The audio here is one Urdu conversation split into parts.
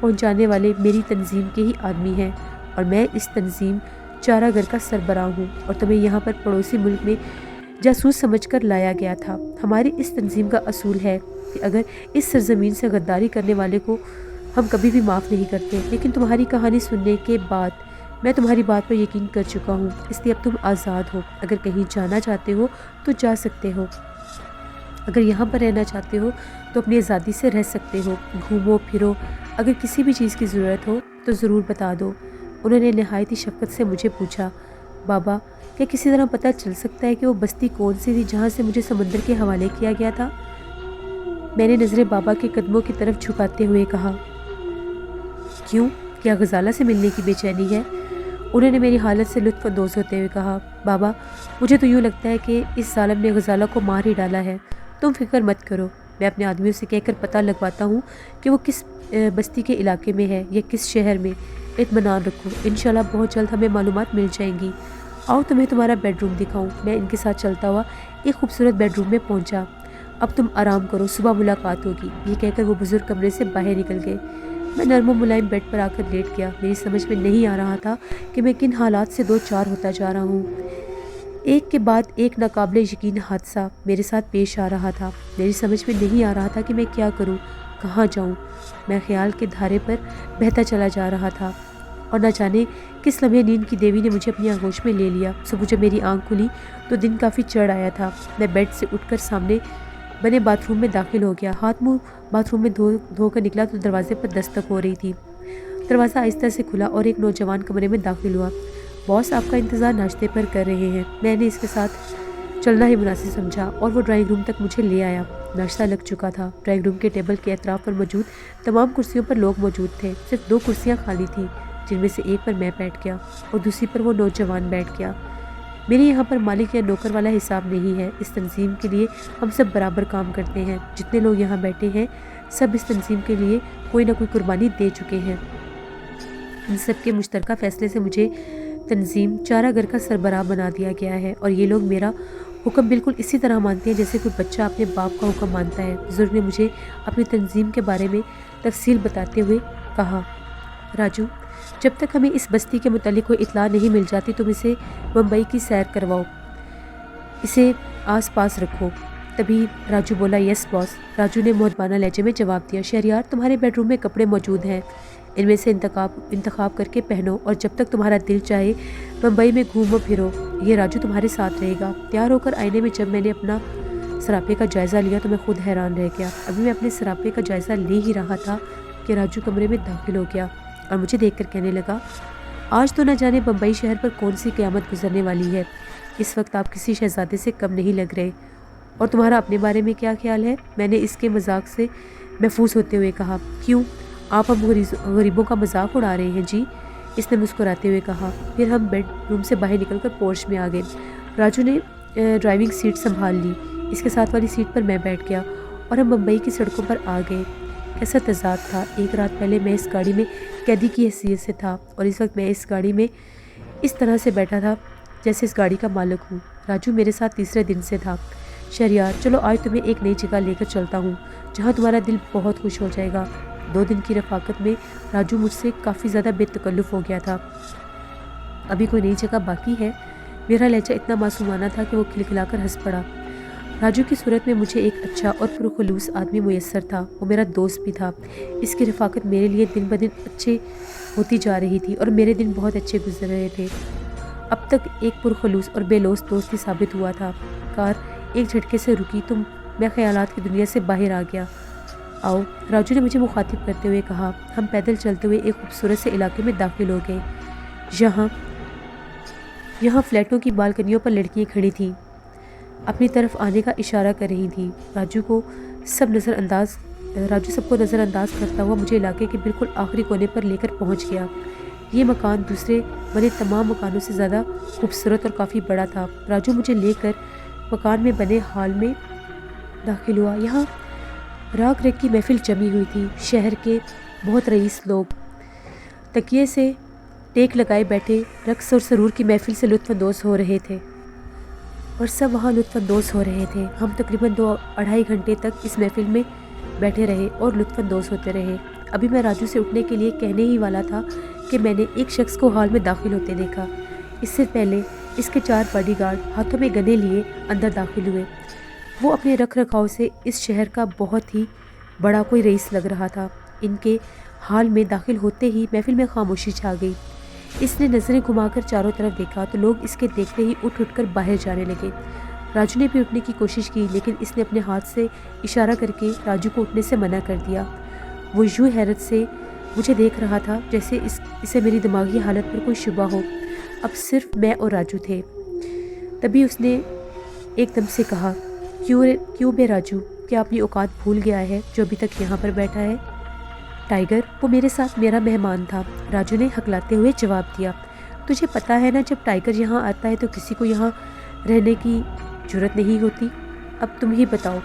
پہنچانے والے میری تنظیم کے ہی آدمی ہیں اور میں اس تنظیم چارہ گھر کا سربراہ ہوں اور تمہیں یہاں پر پڑوسی ملک میں جاسوس سمجھ کر لایا گیا تھا۔ ہماری اس تنظیم کا اصول ہے کہ اگر اس سرزمین سے غداری کرنے والے کو ہم کبھی بھی معاف نہیں کرتے، لیکن تمہاری کہانی سننے کے بعد میں تمہاری بات پر یقین کر چکا ہوں، اس لیے اب تم آزاد ہو۔ اگر کہیں جانا چاہتے ہو تو جا سکتے ہو، اگر یہاں پر رہنا چاہتے ہو تو اپنی آزادی سے رہ سکتے ہو، گھومو پھرو، اگر کسی بھی چیز کی ضرورت ہو تو ضرور بتا دو۔ انہوں نے نہایت ہی شفقت سے مجھے پوچھا، بابا کیا کسی طرح پتہ چل سکتا ہے کہ وہ بستی کون سی تھی جہاں سے مجھے سمندر کے حوالے کیا گیا تھا؟ میں نے نظریں بابا کے قدموں کی طرف جھکاتے ہوئے کہا، کیوں؟ کیا غزالہ سے ملنے کی بے چینی ہے؟ انہوں نے میری حالت سے لطف اندوز ہوتے ہوئے کہا، بابا مجھے تو یوں لگتا ہے کہ اس ظالم نے غزالہ کو مار ہی ڈالا ہے۔ تم فکر مت کرو، میں اپنے آدمیوں سے کہہ کر پتہ لگواتا ہوں کہ وہ کس بستی کے علاقے میں ہے یا کس شہر میں۔ اطمینان رکھو، انشاءاللہ بہت جلد ہمیں معلومات مل جائیں گی۔ آؤ تمہیں تمہارا بیڈ روم دکھاؤں۔ میں ان کے ساتھ چلتا ہوا ایک خوبصورت بیڈ روم میں پہنچا۔ اب تم آرام کرو، صبح ملاقات ہوگی، یہ کہہ کر وہ بزرگ کمرے سے باہر نکل گئے۔ میں نرم و ملائم بیڈ پر آ کر لیٹ گیا۔ میری سمجھ میں نہیں آ رہا تھا کہ میں کن حالات سے دو چار ہوتا جا رہا ہوں۔ ایک کے بعد ایک ناقابل یقین حادثہ میرے ساتھ پیش آ رہا تھا۔ میری سمجھ میں نہیں آ رہا تھا کہ میں کیا کروں، کہاں جاؤں۔ میں خیال کے دھارے پر بہتا چلا جا رہا تھا اور نہ جانے کس لمحے نیند کی دیوی نے مجھے اپنی آغوش میں لے لیا۔ صبح جب میری آنکھ کھلی تو دن کافی چڑھ آیا تھا۔ میں بیڈ سے اٹھ کر سامنے بنے باتھ روم میں داخل ہو گیا۔ ہاتھ منہ باتھ روم میں دھو کر نکلا تو دروازے پر دستک ہو رہی تھی۔ دروازہ آہستہ سے کھلا اور ایک نوجوان کمرے میں داخل ہوا۔ باس آپ کا انتظار ناشتے پر کر رہے ہیں۔ میں نے اس کے ساتھ چلنا ہی مناسب سمجھا اور وہ ڈرائنگ روم تک مجھے لے آیا۔ ناشتہ لگ چکا تھا۔ ڈرائنگ روم کے ٹیبل کے اطراف پر موجود تمام کرسیوں پر لوگ موجود تھے۔ صرف 2 کرسیاں خالی تھیں، جن میں سے ایک پر میں بیٹھ گیا اور دوسری پر وہ نوجوان بیٹھ گیا۔ میرے یہاں پر مالک یا نوکر والا حساب نہیں ہے۔ اس تنظیم کے لیے ہم سب برابر کام کرتے ہیں۔ جتنے لوگ یہاں بیٹھے ہیں سب اس تنظیم کے لیے کوئی نہ کوئی قربانی دے چکے ہیں۔ ان سب کے مشترکہ فیصلے سے مجھے تنظیم چارہ گھر کا سربراہ بنا دیا گیا ہے اور یہ لوگ میرا حکم بالکل اسی طرح مانتے ہیں جیسے کوئی بچہ اپنے باپ کا حکم مانتا ہے۔ بزرگ نے مجھے اپنی تنظیم کے بارے میں تفصیل بتاتے ہوئے کہا، راجو جب تک ہمیں اس بستی کے متعلق کوئی اطلاع نہیں مل جاتی تم اسے بمبئی کی سیر کرواؤ، اسے آس پاس رکھو۔ تبھی راجو بولا، یس باس۔ راجو نے مہربانہ لہجے میں جواب دیا، شہریار تمہارے بیڈ روم میں کپڑے موجود ہیں، ان میں سے انتخاب کر کے پہنو اور جب تک تمہارا دل چاہے بمبئی میں گھومو پھرو، یہ راجو تمہارے ساتھ رہے گا۔ تیار ہو کر آئینے میں جب میں نے اپنا سراپے کا جائزہ لیا تو میں خود حیران رہ گیا۔ ابھی میں اپنے سراپے کا جائزہ لے ہی رہا تھا کہ راجو کمرے میں داخل ہو گیا اور مجھے دیکھ کر کہنے لگا، آج تو نہ جانے بمبئی شہر پر کون سی قیامت گزرنے والی ہے۔ اس وقت آپ کسی شہزادے سے کم نہیں لگ رہے، اور تمہارا اپنے بارے میں کیا خیال ہے؟ میں نے اس کے مذاق سے محفوظ ہوتے ہوئے کہا، کیوں آپ ہم غریبوں کا مذاق اڑا رہے ہیں جی؟ اس نے مسکراتے ہوئے کہا۔ پھر ہم بیڈ روم سے باہر نکل کر پورچ میں آ گئے۔ راجو نے ڈرائیونگ سیٹ سنبھال لی، اس کے ساتھ والی سیٹ پر میں بیٹھ گیا اور ہم بمبئی کی سڑکوں پر آ گئے۔ کیسا تضاد تھا، ایک رات پہلے میں اس گاڑی میں قیدی کی حیثیت سے تھا اور اس وقت میں اس گاڑی میں اس طرح سے بیٹھا تھا جیسے اس گاڑی کا مالک ہوں۔ راجو میرے ساتھ تیسرے دن سے تھا۔ شہریار چلو آج تمہیں ایک نئی جگہ لے کر چلتا ہوں جہاں تمہارا دل بہت خوش ہو جائے گا۔ 2 دن کی رفاقت میں راجو مجھ سے کافی زیادہ بے تکلف ہو گیا تھا۔ ابھی کوئی نئی جگہ باقی ہے؟ میرا لہجہ اتنا معصومانہ تھا کہ وہ کھلکھلا کر ہنس پڑا۔ راجو کی صورت میں مجھے ایک اچھا اور پرخلوص آدمی میسر تھا، وہ میرا دوست بھی تھا۔ اس کی رفاقت میرے لیے دن بدن اچھے ہوتی جا رہی تھی اور میرے دن بہت اچھے گزر رہے تھے۔ اب تک ایک پرخلوص اور بے لوث دوست ہی ثابت ہوا تھا۔ کار ایک جھٹکے سے رکی تو میں خیالات کی دنیا سے باہر آ گیا۔ آؤ، راجو نے مجھے مخاطب کرتے ہوئے کہا۔ ہم پیدل چلتے ہوئے ایک خوبصورت سے علاقے میں داخل ہو گئے۔ یہاں فلیٹوں کی بالکنیوں پر لڑکیاں کھڑی تھیں، اپنی طرف آنے کا اشارہ کر رہی تھیں۔ راجو سب کو نظر انداز کرتا ہوا مجھے علاقے کے بالکل آخری کونے پر لے کر پہنچ گیا۔ یہ مکان دوسرے بنے تمام مکانوں سے زیادہ خوبصورت اور کافی بڑا تھا۔ راجو مجھے لے کر مکان میں بنے ہال میں داخل ہوا۔ یہاں راگ رگ کی محفل جمی ہوئی تھی۔ شہر کے بہت رئیس لوگ تکیے سے ٹیک لگائے بیٹھے رقص اور سرور کی محفل سے لطف اندوز ہو رہے تھے اور سب وہاں لطف اندوز ہو رہے تھے۔ ہم تقریباً 2-2.5 گھنٹے تک اس محفل میں بیٹھے رہے اور لطف اندوز ہوتے رہے۔ ابھی میں راجو سے اٹھنے کے لیے کہنے ہی والا تھا کہ میں نے ایک شخص کو ہال میں داخل ہوتے دیکھا۔ اس سے پہلے اس کے 4 باڈی گارڈ ہاتھوں میں گنے لیے اندر داخل ہوئے۔ وہ اپنے رکھ رکھاؤ سے اس شہر کا بہت ہی بڑا کوئی رئیس لگ رہا تھا۔ ان کے ہال میں داخل ہوتے ہی محفل میں خاموشی چھا گئی۔ اس نے نظریں گھما کر چاروں طرف دیکھا تو لوگ اس کے دیکھتے ہی اٹھ کر باہر جانے لگے۔ راجو نے بھی اٹھنے کی کوشش کی لیکن اس نے اپنے ہاتھ سے اشارہ کر کے راجو کو اٹھنے سے منع کر دیا۔ وہ یوں حیرت سے مجھے دیکھ رہا تھا جیسے اسے میری دماغی حالت پر کوئی شبہ ہو۔ اب صرف میں اور راجو تھے۔ تبھی اس نے ایک دم سے کہا، کیوں بے راجو، کیا اپنی اوقات بھول گیا ہے جو ابھی تک یہاں پر بیٹھا ہے؟ ٹائیگر، وہ میرے ساتھ میرا مہمان تھا، راجو نے ہکلاتے ہوئے جواب دیا۔ تجھے پتا ہے نا جب ٹائیگر یہاں آتا ہے تو کسی کو یہاں رہنے کی جرت نہیں ہوتی۔ اب تم ہی بتاؤ،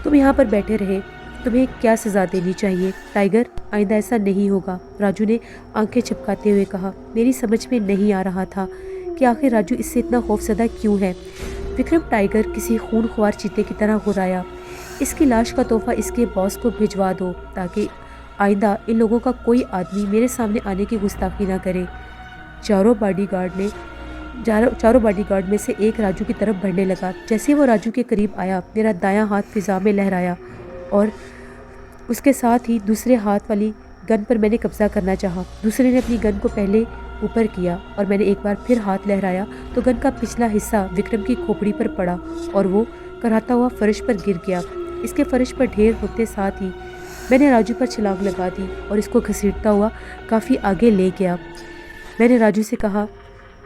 تم یہاں پر بیٹھے رہے، تمہیں کیا سزا دینی چاہیے؟ ٹائیگر، آئندہ ایسا نہیں ہوگا، راجو نے آنکھیں چپکاتے ہوئے کہا۔ میری سمجھ میں نہیں آ رہا تھا کہ آخر راجو اس سے اتنا خوفزدہ کیوں ہے۔ وکرم ٹائیگر کسی خون خوار چیتے کی طرح گھرایا۔ اس کی لاش کا تحفہ اس کے باس کو بھجوا دو تاکہ آئندہ ان لوگوں کا کوئی آدمی میرے سامنے آنے کی گستاخی نہ کرے۔ چاروں باڈی گارڈ میں سے ایک راجو کی طرف بڑھنے لگا۔ جیسے وہ راجو کے قریب آیا، میرا دایاں ہاتھ فضا میں لہرایا اور اس کے ساتھ ہی دوسرے ہاتھ والی گن پر میں نے قبضہ کرنا چاہا۔ دوسرے نے اپنی گن کو پہلے اوپر کیا اور میں نے ایک بار پھر ہاتھ لہرایا تو گن کا پچھلا حصہ وکرم کی کھوپڑی پر پڑا اور وہ کراتا ہوا فرش پر گر گیا۔ اس کے فرش پر ڈھیر ہوتے ساتھ ہی میں نے راجو پر چھلانگ لگا دی اور اس کو گھسیٹتا ہوا کافی آگے لے گیا۔ میں نے راجو سے کہا،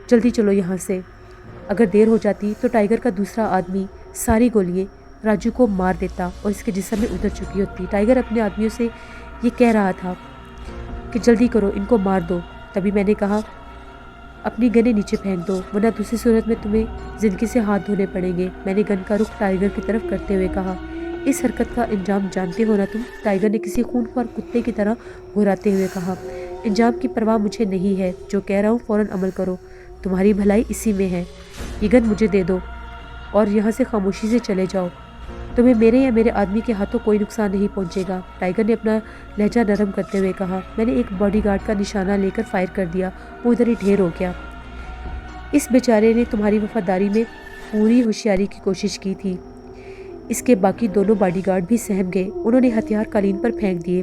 جلدی چلو یہاں سے، اگر دیر ہو جاتی تو ٹائیگر کا دوسرا آدمی ساری گولیاں راجو کو مار دیتا اور اس کے جسم میں اتر چکی ہوتی۔ ٹائیگر اپنے آدمیوں سے یہ کہہ رہا تھا کہ جلدی کرو، ان کو مار دو۔ تبھی میں نے کہا، اپنی گنیں نیچے پھینک دو ورنہ دوسری صورت میں تمہیں زندگی سے ہاتھ دھونے پڑیں گے۔ میں نے گن کا رخ ٹائیگر کی طرف کرتے ہوئے کہا، اس حرکت کا انجام جانتے ہو نا تم؟ ٹائیگر نے کسی خونخوار کتے کی طرح گھراتے ہوئے کہا، انجام کی پرواہ مجھے نہیں ہے، جو کہہ رہا ہوں فوراً عمل کرو، تمہاری بھلائی اسی میں ہے۔ یہ گن مجھے دے دو اور یہاں سے خاموشی سے چلے جاؤ، تمہیں میرے یا میرے آدمی کے ہاتھوں کوئی نقصان نہیں پہنچے گا۔ ٹائیگر نے اپنا لہجہ نرم کرتے ہوئے کہا۔ میں نے ایک باڈی گارڈ کا نشانہ لے کر فائر کر دیا، وہ ادھر ہی ڈھیر ہو گیا۔ اس بیچارے نے تمہاری وفاداری میں پوری ہوشیاری کی کوشش کی تھی۔ اس کے باقی دونوں باڈی گارڈ بھی سہم گئے، انہوں نے ہتھیار قالین پر پھینک دیے۔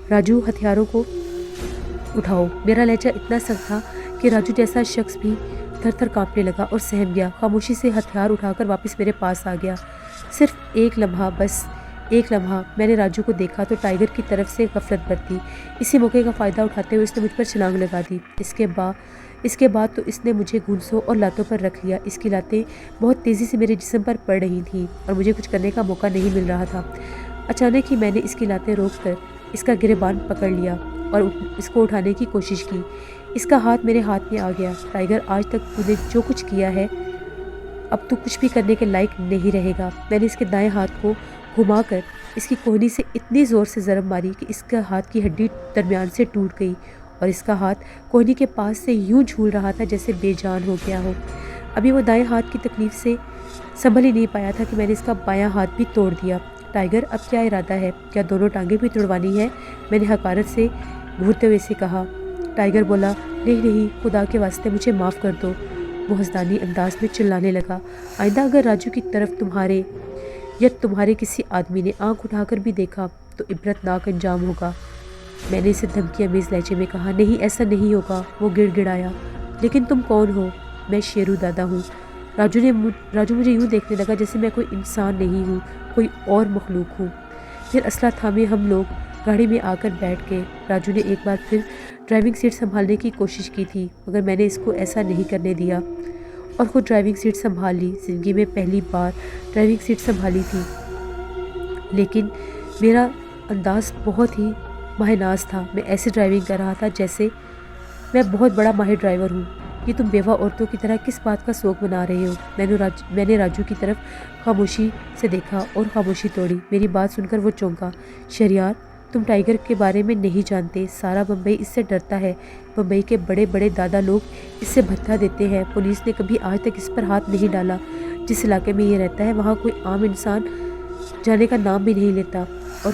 راجو، ہتھیاروں کو اٹھاؤ۔ میرا لہجہ اتنا سخت تھا کہ راجو جیسا شخص بھی تھر تھر کانپنے لگا اور سہم گیا۔ خاموشی سے ہتھیار اٹھا کر واپس میرے پاس آ گیا۔ صرف ایک لمحہ، بس ایک لمحہ میں نے راجو کو دیکھا تو ٹائیگر کی طرف سے غفلت برتی۔ اسی موقع کا فائدہ اٹھاتے ہوئے اس نے مجھ پر چھلانگ لگا دی۔ اس کے بعد تو اس نے مجھے گھونسوں اور لاتوں پر رکھ لیا۔ اس کی لاتیں بہت تیزی سے میرے جسم پر پڑ رہی تھیں اور مجھے کچھ کرنے کا موقع نہیں مل رہا تھا۔ اچانک ہی میں نے اس کی لاتیں روک کر اس کا گریبان پکڑ لیا اور اس کو اٹھانے کی کوشش کی۔ اس کا ہاتھ میرے ہاتھ میں آ گیا۔ ٹائیگر، آج تک تو نے جو کچھ کیا ہے، اب تو کچھ بھی کرنے کے لائق نہیں رہے گا۔ میں نے اس کے دائیں ہاتھ کو گھما کر اس کی کوہنی سے اتنی زور سے ضرب ماری کہ اس کا ہاتھ کی ہڈی درمیان سے ٹوٹ گئی اور اس کا ہاتھ کوہنی کے پاس سے یوں جھول رہا تھا جیسے بے جان ہو گیا ہو۔ ابھی وہ دائیں ہاتھ کی تکلیف سے سنبھل ہی نہیں پایا تھا کہ میں نے اس کا بایاں ہاتھ بھی توڑ دیا۔ ٹائیگر، اب کیا ارادہ ہے؟ کیا دونوں ٹانگیں بھی توڑوانی ہے؟ میں نے حقارت سے گھورتے ہوئے سے کہا۔ ٹائیگر بولا، نہیں، خدا کے واسطے مجھے معاف کر دو۔ وہ حسدانی انداز میں چلانے لگا، آئندہ اگر راجو کی طرف تمہارے یا تمہارے کسی آدمی نے آنکھ اٹھا کر بھی دیکھا تو عبرت ناک انجام ہوگا۔ میں نے اسے دھمکی امیز لہجے میں کہا، نہیں، ایسا نہیں ہوگا۔ وہ گڑ گڑایا، لیکن تم کون ہو؟ میں شیرو دادا ہوں۔ راجو مجھے یوں دیکھنے لگا جیسے میں کوئی انسان نہیں ہوں، کوئی اور مخلوق ہوں۔ پھر اسلحہ تھامے ہم لوگ گاڑی میں آ کر بیٹھ گئے۔ راجو نے ایک بار پھر ڈرائیونگ سیٹ سنبھالنے کی کوشش کی تھی مگر میں نے اس کو ایسا نہیں کرنے دیا اور خود ڈرائیونگ سیٹ سنبھال لی۔ زندگی میں پہلی بار ڈرائیونگ سیٹ سنبھالی تھی، لیکن میرا انداز بہت ہی ماہ ناز تھا۔ میں ایسے ڈرائیونگ کر رہا تھا جیسے میں بہت بڑا ماہر ڈرائیور ہوں۔ یہ تم بیوہ عورتوں کی طرح کس بات کا سوگ بنا رہے ہو؟ میں نے راجو کی طرف خاموشی سے دیکھا اور خاموشی توڑی۔ میری بات سن کر وہ چونکا۔ شہریار، تم ٹائیگر کے بارے میں نہیں جانتے، سارا بمبئی اس سے ڈرتا ہے۔ بمبئی کے بڑے بڑے دادا لوگ اس سے بھتہ دیتے ہیں۔ پولیس نے کبھی آج تک اس پر ہاتھ نہیں ڈالا۔ جس علاقے میں یہ رہتا ہے وہاں کوئی عام انسان جانے کا نام بھی نہیں لیتا اور